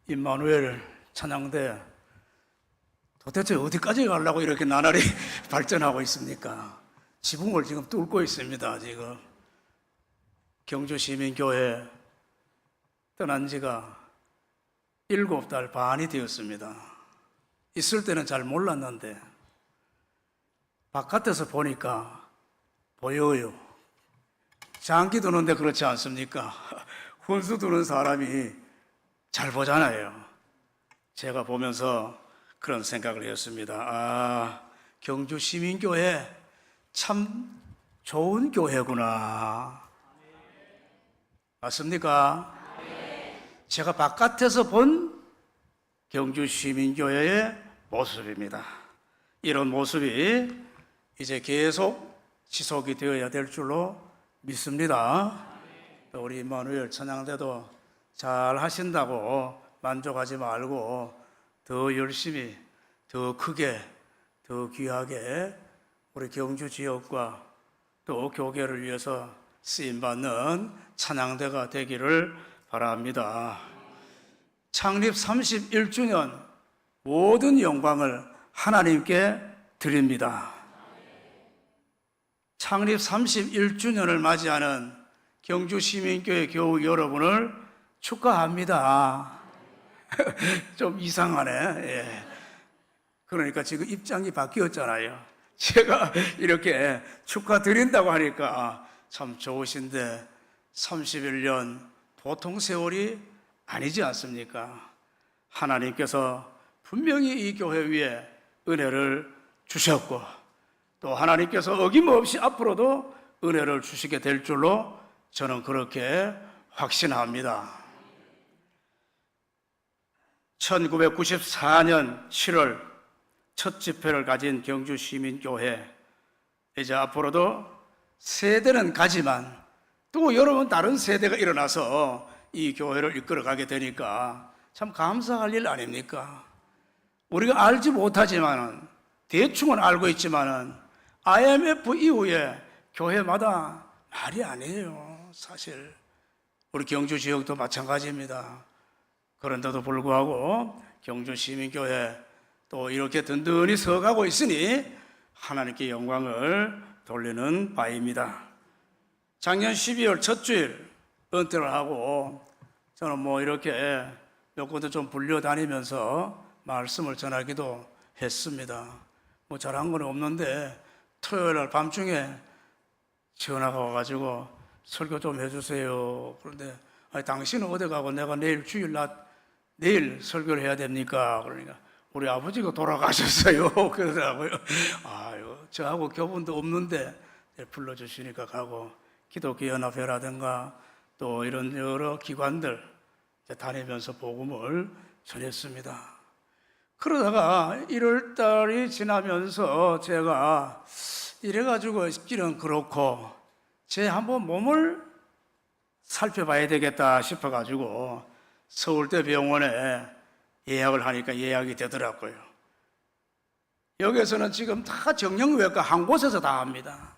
임마누엘 찬양대 도대체 어디까지 가려고 이렇게 나날이 발전하고 있습니까? 지붕을 지금 뚫고 있습니다. 지금 경주시민교회 떠난 지가 7달 반이 되었습니다. 있을 때는 잘 몰랐는데 바깥에서 보니까 보여요. 장기 두는데 그렇지 않습니까? 훈수 두는 사람이 잘 보잖아요. 제가 보면서 그런 생각을 했습니다. 아, 경주시민교회 참 좋은 교회구나. 맞습니까? 제가 바깥에서 본 경주시민교회의 모습입니다. 이런 모습이 이제 계속 지속이 되어야 될 줄로 믿습니다. 우리 임마누엘 찬양대도 잘 하신다고 만족하지 말고 더 열심히, 더 크게, 더 귀하게 우리 경주 지역과 또 교계를 위해서 쓰임받는 찬양대가 되기를 바랍니다. 창립 31주년 모든 영광을 하나님께 드립니다. 창립 31주년을 맞이하는 경주시민교회 교우 여러분을 축하합니다. 좀 이상하네. 예. 그러니까 지금 입장이 바뀌었잖아요. 제가 이렇게 축하드린다고 하니까 참 좋으신데 31년 보통 세월이 아니지 않습니까? 하나님께서 분명히 이 교회 위에 은혜를 주셨고 또 하나님께서 어김없이 앞으로도 은혜를 주시게 될 줄로 저는 그렇게 확신합니다. 1994년 7월 첫 집회를 가진 경주시민교회, 이제 앞으로도 세대는 가지만 또 여러분 다른 세대가 일어나서 이 교회를 이끌어가게 되니까 참 감사할 일 아닙니까? 우리가 알지 못하지만은 대충은 알고 있지만은 IMF 이후에 교회마다 말이 아니에요. 사실 우리 경주 지역도 마찬가지입니다. 그런데도 불구하고 경주시민교회 또 이렇게 든든히 서가고 있으니 하나님께 영광을 돌리는 바입니다. 작년 12월 첫 주일 은퇴를 하고 저는 이렇게 몇 군데 좀 불려다니면서 말씀을 전하기도 했습니다. 잘한 건 없는데 토요일 날 밤중에 전화가 와가지고 설교 좀 해주세요. 그런데 아니, 당신은 어디 가고 내가 내일 주일날 내일 설교를 해야 됩니까? 그러니까 우리 아버지가 돌아가셨어요. 그러더라고요. 아유, 저하고 교분도 없는데 불러주시니까 가고 기독교 연합회라든가 또 이런 여러 기관들 다니면서 복음을 전했습니다. 그러다가 1월 달이 지나면서 제가 이래가지고 싶기는 그렇고 제 한번 몸을 살펴봐야 되겠다 싶어가지고 서울대 병원에 예약을 하니까 예약이 되더라고요. 여기에서는 지금 다 정형외과 한 곳에서 다 합니다.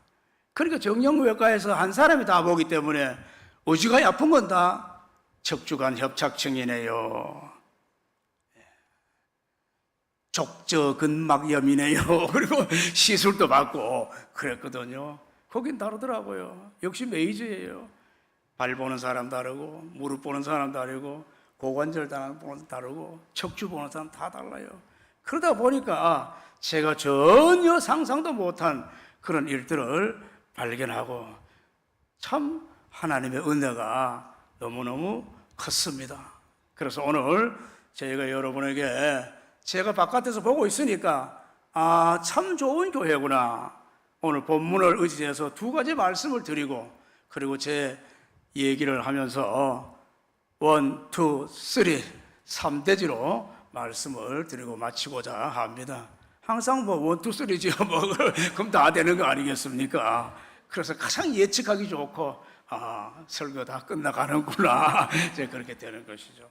그러니까 정형외과에서 한 사람이 다 보기 때문에 어지간히 아픈 건 다 척추관 협착증이네요. 족저근막염이네요. 그리고 시술도 받고 그랬거든요. 거긴 다르더라고요. 역시 메이저예요. 발 보는 사람 다르고 무릎 보는 사람 다르고 고관절 보는 다르고 척추 보는 사람 다 달라요. 그러다 보니까 제가 전혀 상상도 못한 그런 일들을 발견하고 참 하나님의 은혜가 너무너무 컸습니다. 그래서 오늘 저희가 여러분에게 제가 바깥에서 보고 있으니까 아, 참 좋은 교회구나. 오늘 본문을 의지해서 두 가지 말씀을 드리고 그리고 제 얘기를 하면서 1, 2, 3 3대지로 말씀을 드리고 마치고자 합니다. 항상 1, 2, 3지요. 그럼 다 되는 거 아니겠습니까? 그래서 가장 예측하기 좋고 아, 설교 다 끝나가는구나. 이제 그렇게 되는 것이죠.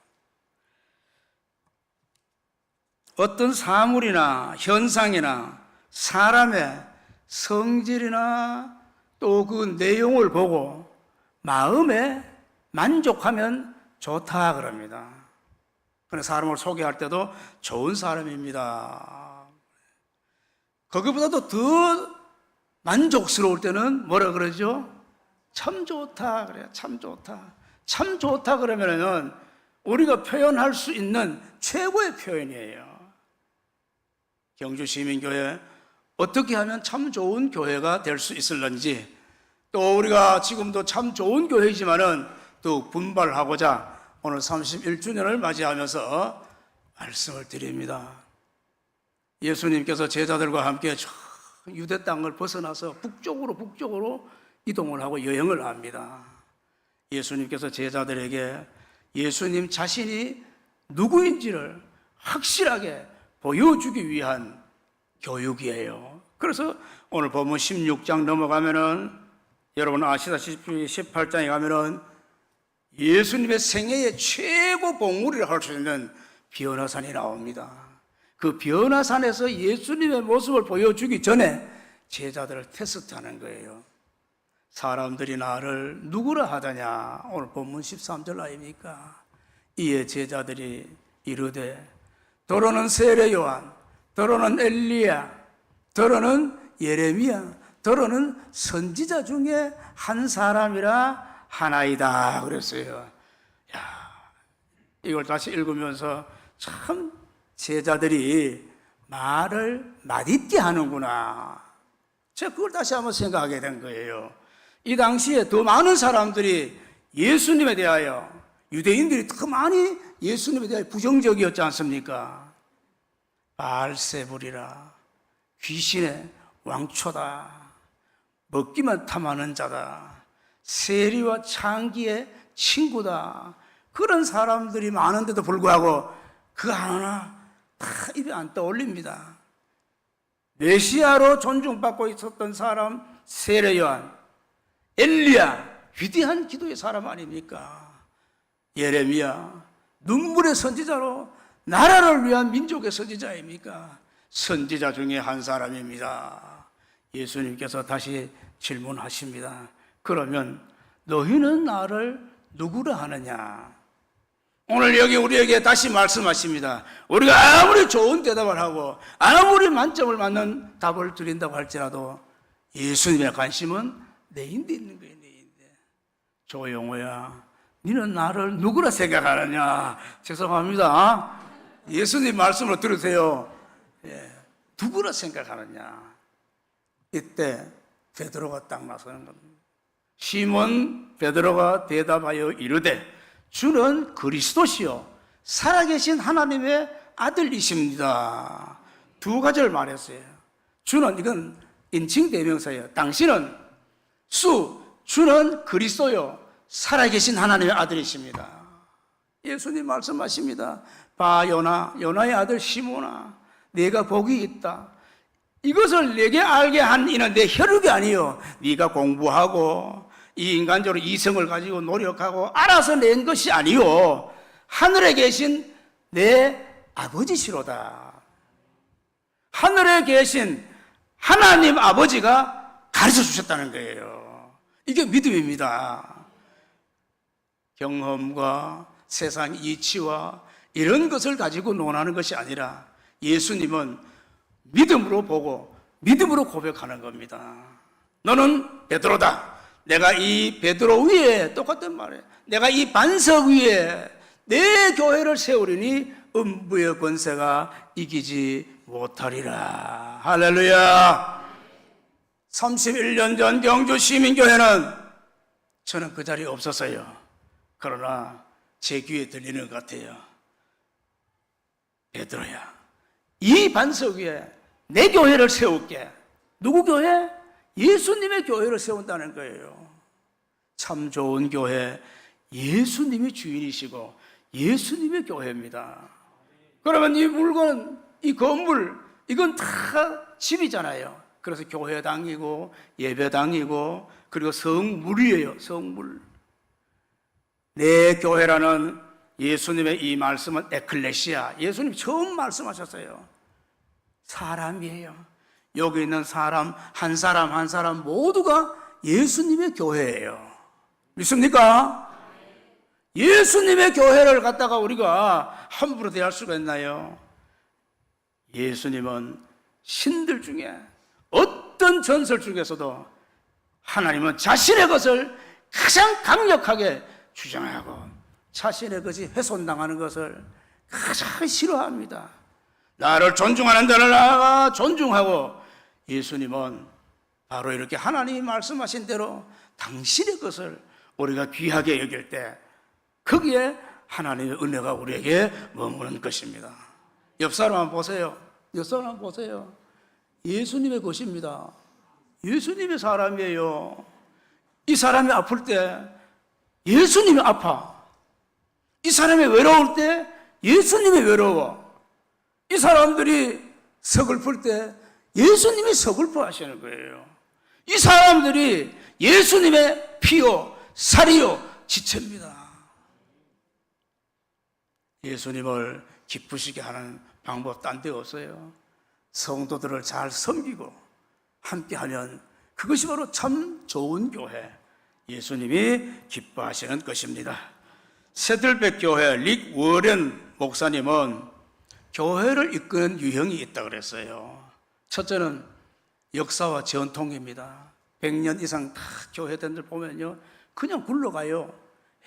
어떤 사물이나 현상이나 사람의 성질이나 또 그 내용을 보고 마음에 만족하면 좋다 그럽니다. 그런 사람을 소개할 때도 좋은 사람입니다. 거기보다도 더 만족스러울 때는 뭐라 그러죠? 참 좋다 그래요. 참 좋다. 참 좋다 그러면은 우리가 표현할 수 있는 최고의 표현이에요. 경주시민교회 어떻게 하면 참 좋은 교회가 될 수 있을런지, 또 우리가 지금도 참 좋은 교회이지만은 또 분발하고자 오늘 31주년을 맞이하면서 말씀을 드립니다. 예수님께서 제자들과 함께 저 유대 땅을 벗어나서 북쪽으로 이동을 하고 여행을 합니다. 예수님께서 제자들에게 예수님 자신이 누구인지를 확실하게 보여주기 위한 교육이에요. 그래서 오늘 본문 16장 넘어가면은 여러분 아시다시피 18장에 가면은 예수님의 생애의 최고 봉우리를 할 수 있는 변화산이 나옵니다. 그 변화산에서 예수님의 모습을 보여주기 전에 제자들을 테스트하는 거예요. 사람들이 나를 누구라 하더냐. 오늘 본문 13절 아닙니까? 이에 제자들이 이르되 더러는 세례 요한, 더러는 엘리야, 더러는 예레미야, 더러는 선지자 중에 한 사람이라 하나이다 그랬어요. 야, 이걸 다시 읽으면서 참 제자들이 말을 맛있게 하는구나. 제가 그걸 다시 한번 생각하게 된 거예요. 이 당시에 더 많은 사람들이 예수님에 대하여, 유대인들이 더 많이 예수님에 대하여 부정적이었지 않습니까? 바알세불이라, 귀신의 왕초다, 먹기만 탐하는 자다, 세리와 창기의 친구다, 그런 사람들이 많은데도 불구하고 그 하나 다 입에 안 떠올립니다. 메시아로 존중받고 있었던 사람 세례 요한, 엘리야, 위대한 기도의 사람 아닙니까? 예레미야, 눈물의 선지자로 나라를 위한 민족의 선지자입니까? 선지자 중에 한 사람입니다. 예수님께서 다시 질문하십니다. 그러면 너희는 나를 누구라 하느냐? 오늘 여기 우리에게 다시 말씀하십니다. 우리가 아무리 좋은 대답을 하고 아무리 만점을 맞는 답을 드린다고 할지라도 예수님의 관심은 내인데 있는 거예요. 내인데. 조용호야, 너는 나를 누구라 생각하느냐? 죄송합니다. 예수님 말씀을 들으세요. 누구라 생각하느냐? 이때 베드로가 딱 나서는 겁니다. 시몬 베드로가 대답하여 이르되 주는 그리스도시요 살아계신 하나님의 아들이십니다. 두 가지를 말했어요. 주는, 이건 인칭 대명사예요. 당신은 주는 그리스도요 살아계신 하나님의 아들이십니다. 예수님 말씀하십니다. 봐 요나의 아들 시몬아, 네가 복이 있다. 이것을 내게 알게 한 이는 내 혈육이 아니요 네가 공부하고 이 인간적으로 이성을 가지고 노력하고 알아서 낸 것이 아니요 하늘에 계신 내 아버지시로다. 하늘에 계신 하나님 아버지가 가르쳐 주셨다는 거예요. 이게 믿음입니다. 경험과 세상 이치와 이런 것을 가지고 논하는 것이 아니라 예수님은 믿음으로 보고 믿음으로 고백하는 겁니다. 너는 베드로다. 내가 이 베드로 위에, 똑같은 말이에요, 내가 이 반석 위에 내 교회를 세우리니 음부의 권세가 이기지 못하리라. 할렐루야. 31년 전 경주 시민교회는 저는 그 자리에 없었어요. 그러나 제 귀에 들리는 것 같아요. 베드로야, 이 반석 위에 내 교회를 세울게. 누구 교회? 예수님의 교회를 세운다는 거예요. 참 좋은 교회, 예수님이 주인이시고 예수님의 교회입니다. 그러면 이 물건, 이 건물, 이건 다 집이잖아요. 그래서 교회당이고 예배당이고 그리고 성물이에요. 성물. 내 교회라는 예수님의 이 말씀은 에클레시아, 예수님 처음 말씀하셨어요. 사람이에요. 여기 있는 사람 한 사람 모두가 예수님의 교회예요. 믿습니까? 예수님의 교회를 갖다가 우리가 함부로 대할 수가 있나요? 예수님은 신들 중에 어떤 전설 중에서도 하나님은 자신의 것을 가장 강력하게 주장하고 자신의 것이 훼손당하는 것을 가장 싫어합니다. 나를 존중하는 자를 나가 존중하고, 예수님은 바로 이렇게 하나님이 말씀하신 대로 당신의 것을 우리가 귀하게 여길 때 거기에 하나님의 은혜가 우리에게 머무는 것입니다. 옆 사람 한번 보세요. 옆 사람 한번 보세요. 예수님의 것입니다. 예수님의 사람이에요. 이 사람이 아플 때 예수님이 아파. 이 사람이 외로울 때 예수님이 외로워. 이 사람들이 서글플 때 예수님이 서글퍼 하시는 거예요. 이 사람들이 예수님의 피요 살이요 지체입니다. 예수님을 기쁘시게 하는 방법 딴 데 없어요. 성도들을 잘 섬기고 함께하면 그것이 바로 참 좋은 교회, 예수님이 기뻐하시는 것입니다. 세들백 교회 릭 워렌 목사님은 교회를 이끄는 유형이 있다고 그랬어요. 첫째는 역사와 전통입니다. 100년 이상 다 교회들을 보면요, 그냥 굴러가요.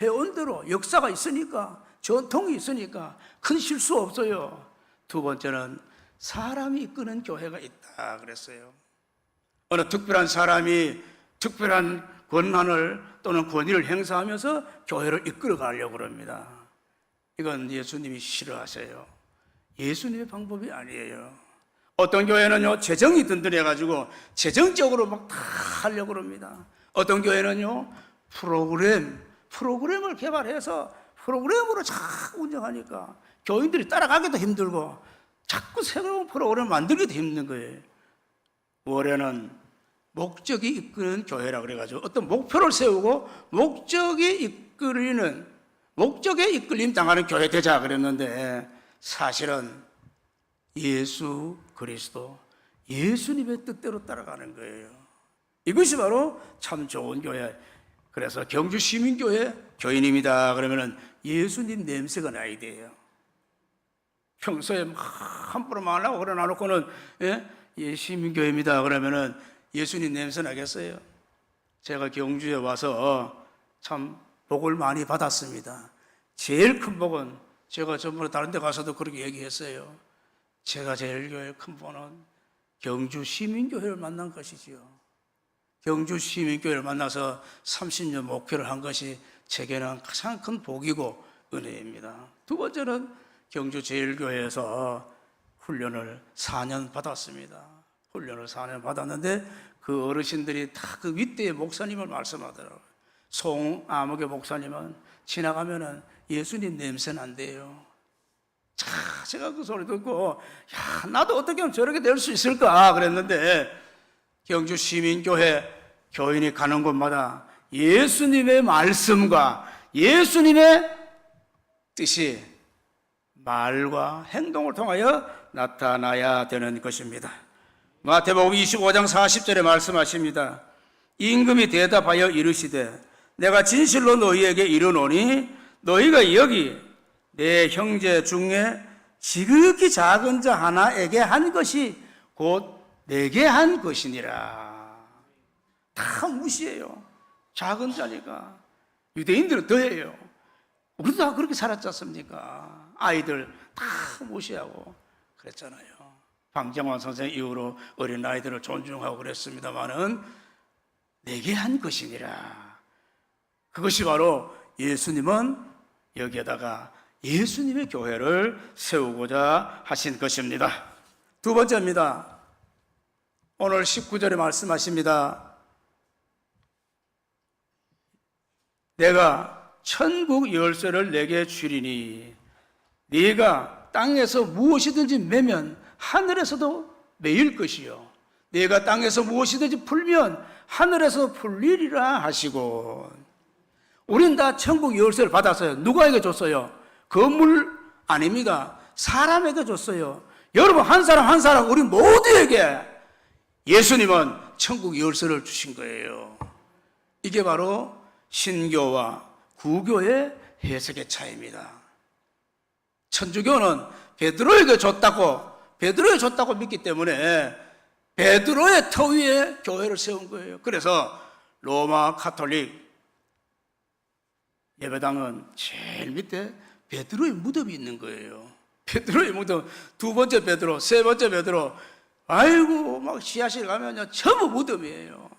해온 대로 역사가 있으니까, 전통이 있으니까 큰 실수 없어요. 두 번째는 사람이 이끄는 교회가 있다 그랬어요. 어느 특별한 사람이 특별한 권한을 또는 권위를 행사하면서 교회를 이끌어 가려고 합니다. 이건 예수님이 싫어하세요. 예수님의 방법이 아니에요. 어떤 교회는요, 재정이 든든해가지고 재정적으로 막 다 하려고 합니다. 어떤 교회는요, 프로그램을 개발해서 프로그램으로 자꾸 운영하니까 교인들이 따라가기도 힘들고 자꾸 새로운 프로그램을 만들기도 힘든 거예요. 올해는 목적이 이끄는 교회라 그래가지고 어떤 목표를 세우고 목적에 이끌림 당하는 교회 되자 그랬는데, 사실은 예수 그리스도, 예수님의 뜻대로 따라가는 거예요. 이것이 바로 참 좋은 교회. 그래서 경주 시민교회 교인입니다 그러면은 예수님 냄새가 나야 돼요. 평소에 막 함부로 말하고 그러놔놓고는 시민교회입니다 그러면은 예수님 냄새 나겠어요? 제가 경주에 와서 참 복을 많이 받았습니다. 제일 큰 복은, 제가 전번에 다른 데 가서도 그렇게 얘기했어요. 제가 제일 큰 복은 경주 시민교회를 만난 것이지요. 경주 시민교회를 만나서 30년 목회를 한 것이 제게는 가장 큰 복이고 은혜입니다. 두 번째는 경주 제일교회에서 훈련을 4년 받았습니다. 훈련을 4년 받았는데 그 어르신들이 다 그 윗대의 목사님을 말씀하더라고요. 송아무개 목사님은 지나가면은 예수님 냄새 난대요. 자, 제가 그 소리 듣고, 야, 나도 어떻게 하면 저렇게 될 수 있을까 그랬는데, 경주 시민교회 교인이 가는 곳마다 예수님의 말씀과 예수님의 뜻이 말과 행동을 통하여 나타나야 되는 것입니다. 마태복음 25장 40절에 말씀하십니다. 임금이 대답하여 이르시되 내가 진실로 너희에게 이르노니 너희가 여기 내 형제 중에 지극히 작은 자 하나에게 한 것이 곧 내게 한 것이니라. 다 무시해요. 작은 자니까. 유대인들은 더해요. 우리도 다 그렇게 살았지 않습니까? 아이들 다 무시하고 그랬잖아요. 방정환 선생 이후로 어린 아이들을 존중하고 그랬습니다마는 내게 한 것이니라. 그것이 바로 예수님은 여기에다가 예수님의 교회를 세우고자 하신 것입니다. 두 번째입니다. 오늘 19절에 말씀하십니다. 내가 천국 열쇠를 내게 주리니 네가 땅에서 무엇이든지 매면 하늘에서도 매일 것이요 네가 땅에서 무엇이든지 풀면 하늘에서 풀리리라 하시고. 우린 다 천국 열쇠를 받았어요. 누구에게 줬어요? 건물 아닙니다. 사람에게 줬어요. 여러분 한 사람 우리 모두에게 예수님은 천국 열쇠를 주신 거예요. 이게 바로 신교와 구교의 해석의 차이입니다. 천주교는 베드로에게 줬다고 믿기 때문에 베드로의 터 위에 교회를 세운 거예요. 그래서 로마 카톨릭 예배당은 제일 밑에 베드로의 무덤이 있는 거예요. 베드로의 무덤, 두 번째 베드로, 세 번째 베드로, 아이고 막 지하실 가면요 전부 무덤이에요.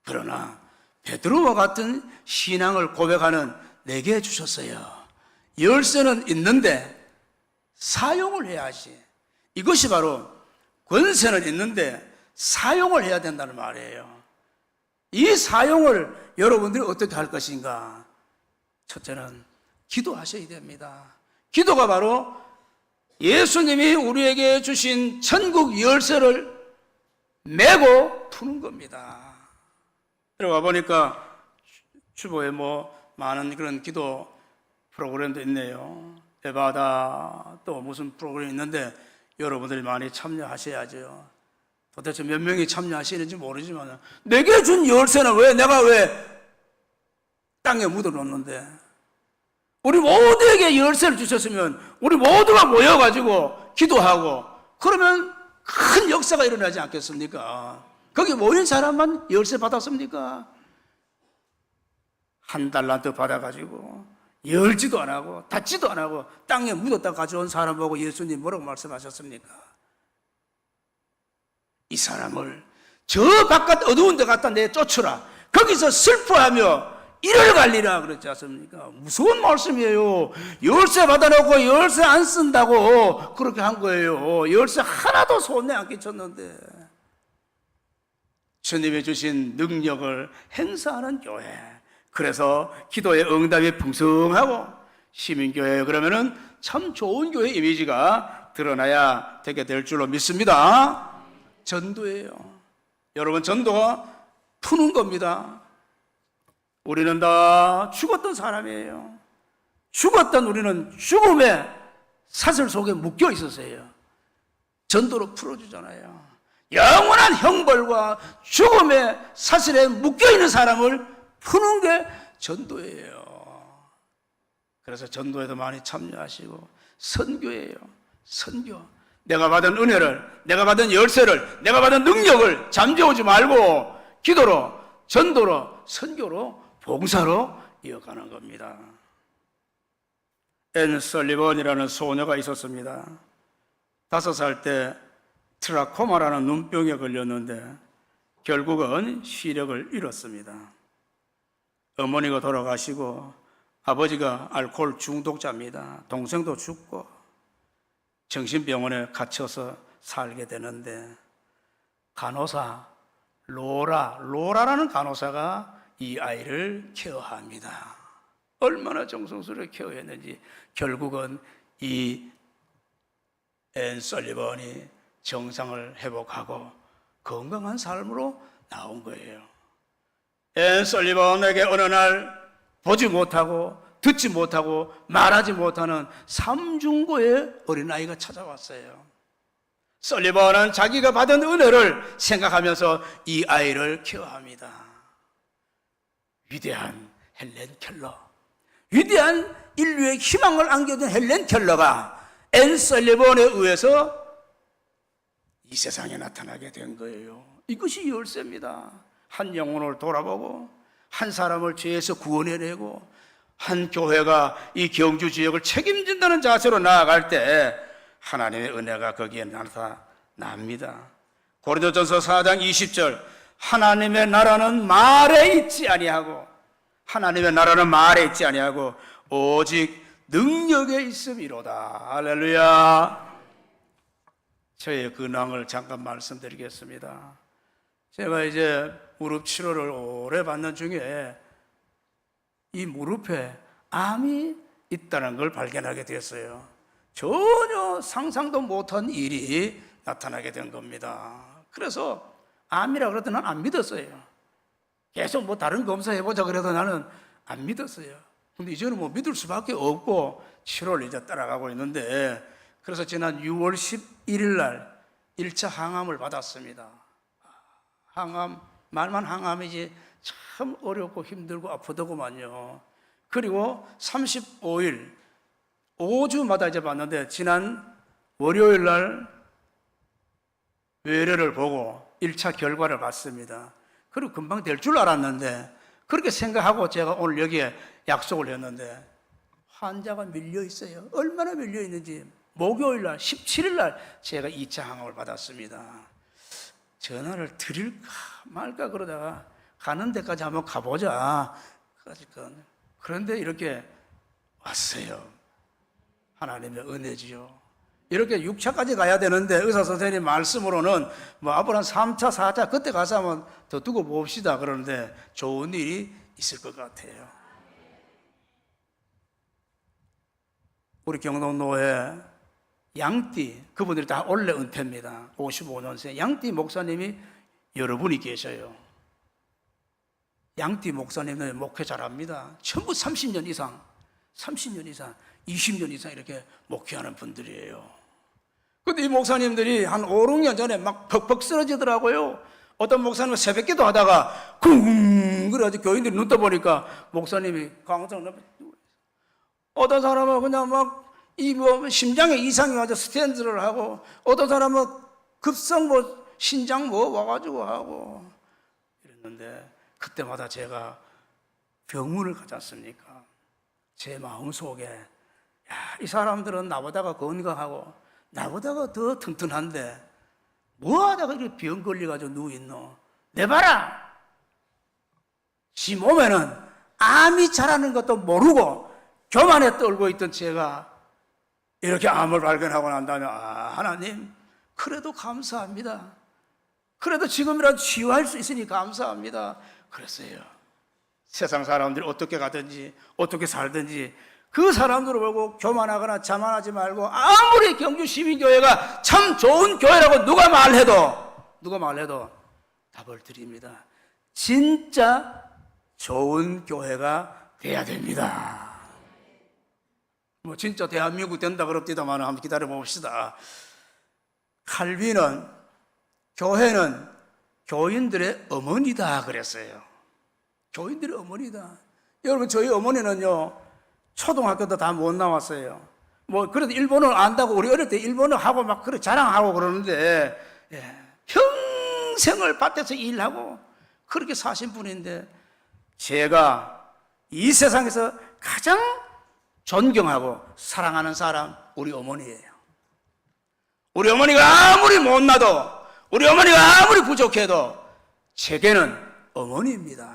그러나 베드로와 같은 신앙을 고백하는 내게 주셨어요. 열쇠는 있는데 사용을 해야지. 이것이 바로 권세는 있는데 사용을 해야 된다는 말이에요. 이 사용을 여러분들이 어떻게 할 것인가? 첫째는 기도하셔야 됩니다. 기도가 바로 예수님이 우리에게 주신 천국 열쇠를 메고 푸는 겁니다. 들어가 보니까 주보에 많은 그런 기도 프로그램도 있네요. 에바다 또 무슨 프로그램이 있는데 여러분들이 많이 참여하셔야죠. 도대체 몇 명이 참여하시는지 모르지만 내게 준 열쇠는 내가 왜 땅에 묻어놓는데, 우리 모두에게 열쇠를 주셨으면 우리 모두가 모여가지고 기도하고 그러면 큰 역사가 일어나지 않겠습니까? 거기 모인 사람만 열쇠 받았습니까? $1 받아가지고 열지도 안 하고 닫지도 안 하고 땅에 묻었다 가져온 사람 보고 예수님 뭐라고 말씀하셨습니까? 이 사람을 저 바깥 어두운 데 갖다 내쫓으라. 거기서 슬퍼하며 이를 갈리라 그랬지 않습니까? 무서운 말씀이에요. 열쇠 받아놓고 열쇠 안 쓴다고 그렇게 한 거예요. 열쇠 하나도 손에 안 끼쳤는데 주님이 주신 능력을 행사하는 교회. 그래서 기도의 응답이 풍성하고 시민교회 그러면은 참 좋은 교회 이미지가 드러나야 되게 될 줄로 믿습니다. 전도예요. 여러분, 전도가 푸는 겁니다. 우리는 다 죽었던 사람이에요. 죽었던 우리는 죽음의 사슬 속에 묶여 있었어요. 전도로 풀어주잖아요. 영원한 형벌과 죽음의 사슬에 묶여 있는 사람을 푸는 게 전도예요. 그래서 전도에도 많이 참여하시고 선교예요. 선교. 내가 받은 은혜를, 내가 받은 열쇠를, 내가 받은 능력을 잠재우지 말고 기도로, 전도로, 선교로, 봉사로 이어가는 겁니다. 앤 설리번이라는 소녀가 있었습니다. 5살 때 트라코마라는 눈병에 걸렸는데 결국은 시력을 잃었습니다. 어머니가 돌아가시고 아버지가 알코올 중독자입니다. 동생도 죽고 정신병원에 갇혀서 살게 되는데 간호사 로라라는 간호사가 이 아이를 케어합니다. 얼마나 정성스럽게 케어했는지 결국은 이 앤 설리번이 정상을 회복하고 건강한 삶으로 나온 거예요. 앤 설리번에게 어느 날 보지 못하고 듣지 못하고 말하지 못하는 삼중고의 어린아이가 찾아왔어요. 설리번은 자기가 받은 은혜를 생각하면서 이 아이를 케어합니다. 위대한 헬렌 켈러, 위대한 인류의 희망을 안겨준 헬렌 켈러가 앤 설리번에 의해서 이 세상에 나타나게 된 거예요. 이것이 열쇠입니다. 한 영혼을 돌아보고 한 사람을 죄에서 구원해내고 한 교회가 이 경주 지역을 책임진다는 자세로 나아갈 때 하나님의 은혜가 거기에 나타납니다. 고린도전서 4장 20절, 하나님의 나라는 말에 있지 아니하고, 하나님의 나라는 말에 있지 아니하고 오직 능력에 있음이로다. 할렐루야. 저의 근황을 잠깐 말씀드리겠습니다. 제가 이제 무릎 치료를 오래 받는 중에 이 무릎에 암이 있다는 걸 발견하게 됐어요. 전혀 상상도 못한 일이 나타나게 된 겁니다. 그래서 암이라 그러더니 안 믿었어요. 계속 다른 검사 해보자 그래도 나는 안 믿었어요. 근데 이제는 믿을 수밖에 없고 치료를 이제 따라가고 있는데, 그래서 지난 6월 11일 날 1차 항암을 받았습니다. 항암, 말만 항암이지 참 어렵고 힘들고 아프더구만요. 그리고 35일 5주마다 이제 봤는데 지난 월요일 날 외래를 보고 1차 결과를 봤습니다. 그리고 금방 될 줄 알았는데 그렇게 생각하고 제가 오늘 여기에 약속을 했는데 환자가 밀려 있어요. 얼마나 밀려 있는지 목요일 날 17일 날 제가 2차 항암을 받았습니다. 전화를 드릴까 말까 그러다가 가는 데까지 한번 가보자. 그런데 이렇게 왔어요. 하나님의 은혜지요. 이렇게 6차까지 가야 되는데 의사 선생님 말씀으로는 뭐 앞으로 한 3차, 4차 그때 가서 한번 더 두고 봅시다. 그러는데 좋은 일이 있을 것 같아요. 우리 경동노회 양띠 그분들이 다 원래 은퇴입니다. 55년생 양띠 목사님이 여러분이 계셔요. 양띠 목사님은 목회 잘합니다. 전부 30년 이상, 20년 이상 이렇게 목회하는 분들이에요. 근데 이 목사님들이 한 5, 6년 전에 막 벅벅 쓰러지더라고요. 어떤 목사님은 새벽기도 하다가 쿵 그래가지고 교인들이 눈 떠보니까 목사님이 강성 옆에 어떤 사람은 그냥 막 이 뭐 심장에 이상이 와서 스탠드를 하고 어떤 사람은 급성 뭐 신장 뭐 와가지고 하고 이랬는데 그때마다 제가 병문을 가지 않습니까? 제 마음속에 야, 이 사람들은 나보다가 건강하고 나보다가 더 튼튼한데 뭐하다가 이렇게 병 걸려가지고 누워있노? 내봐라! 지 몸에는 암이 자라는 것도 모르고 교만에 떨고 있던 제가 이렇게 암을 발견하고 난다면 하나님 그래도 감사합니다. 그래도 지금이라도 치유할 수 있으니 감사합니다. 그랬어요. 세상 사람들이 어떻게 가든지 어떻게 살든지 그 사람들을 보고 교만하거나 자만하지 말고 아무리 경주시민교회가 참 좋은 교회라고 누가 말해도 답을 드립니다. 진짜 좋은 교회가 돼야 됩니다. 뭐 진짜 대한민국 된다 그럽디다만 한번 기다려 봅시다. 칼빈은 교회는 교인들의 어머니다 그랬어요. 교인들의 어머니다. 여러분 저희 어머니는요 초등학교도 다 못 나왔어요. 뭐 그래도 일본어를 안다고 우리 어릴 때 일본어 하고 막 그렇게 자랑하고 그러는데 평생을 밭에서 일하고 그렇게 사신 분인데 제가 이 세상에서 가장 존경하고 사랑하는 사람 우리 어머니예요. 우리 어머니가 아무리 못나도 우리 어머니가 아무리 부족해도 제게는 어머니입니다.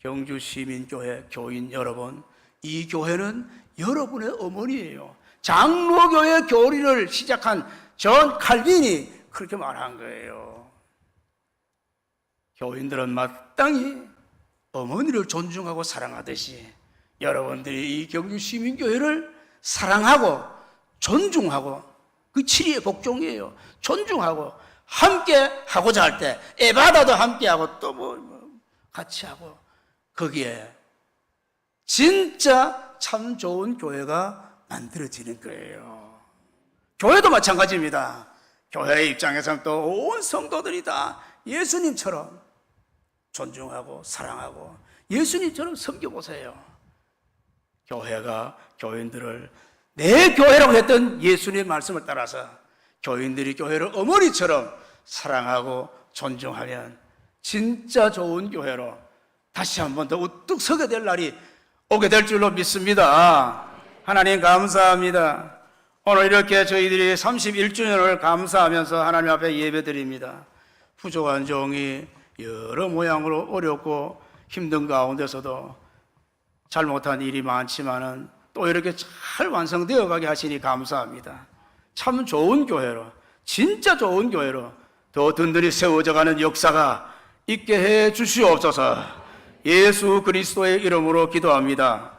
경주시민교회 교인 여러분, 이 교회는 여러분의 어머니예요. 장로교회 교리를 시작한 존 칼빈이 그렇게 말한 거예요. 교인들은 마땅히 어머니를 존중하고 사랑하듯이 여러분들이 이 경주시민교회를 사랑하고 존중하고 그 7위의 복종이에요. 존중하고 함께 하고자 할 때 에바다도 함께 하고 또 뭐 같이 하고 거기에 진짜 참 좋은 교회가 만들어지는 거예요. 교회도 마찬가지입니다. 교회의 입장에서는 또 온 성도들이 다 예수님처럼 존중하고 사랑하고 예수님처럼 섬겨보세요. 교회가 교인들을 내 교회라고 했던 예수님의 말씀을 따라서 교인들이 교회를 어머니처럼 사랑하고 존중하면 진짜 좋은 교회로 다시 한 번 더 우뚝 서게 될 날이 오게 될 줄로 믿습니다. 하나님 감사합니다. 오늘 이렇게 저희들이 31주년을 감사하면서 하나님 앞에 예배드립니다. 부족한 종이 여러 모양으로 어렵고 힘든 가운데서도 잘못한 일이 많지만은 또 이렇게 잘 완성되어 가게 하시니 감사합니다. 참 좋은 교회로, 진짜 좋은 교회로 더 든든히 세워져가는 역사가 있게 해 주시옵소서. 예수 그리스도의 이름으로 기도합니다.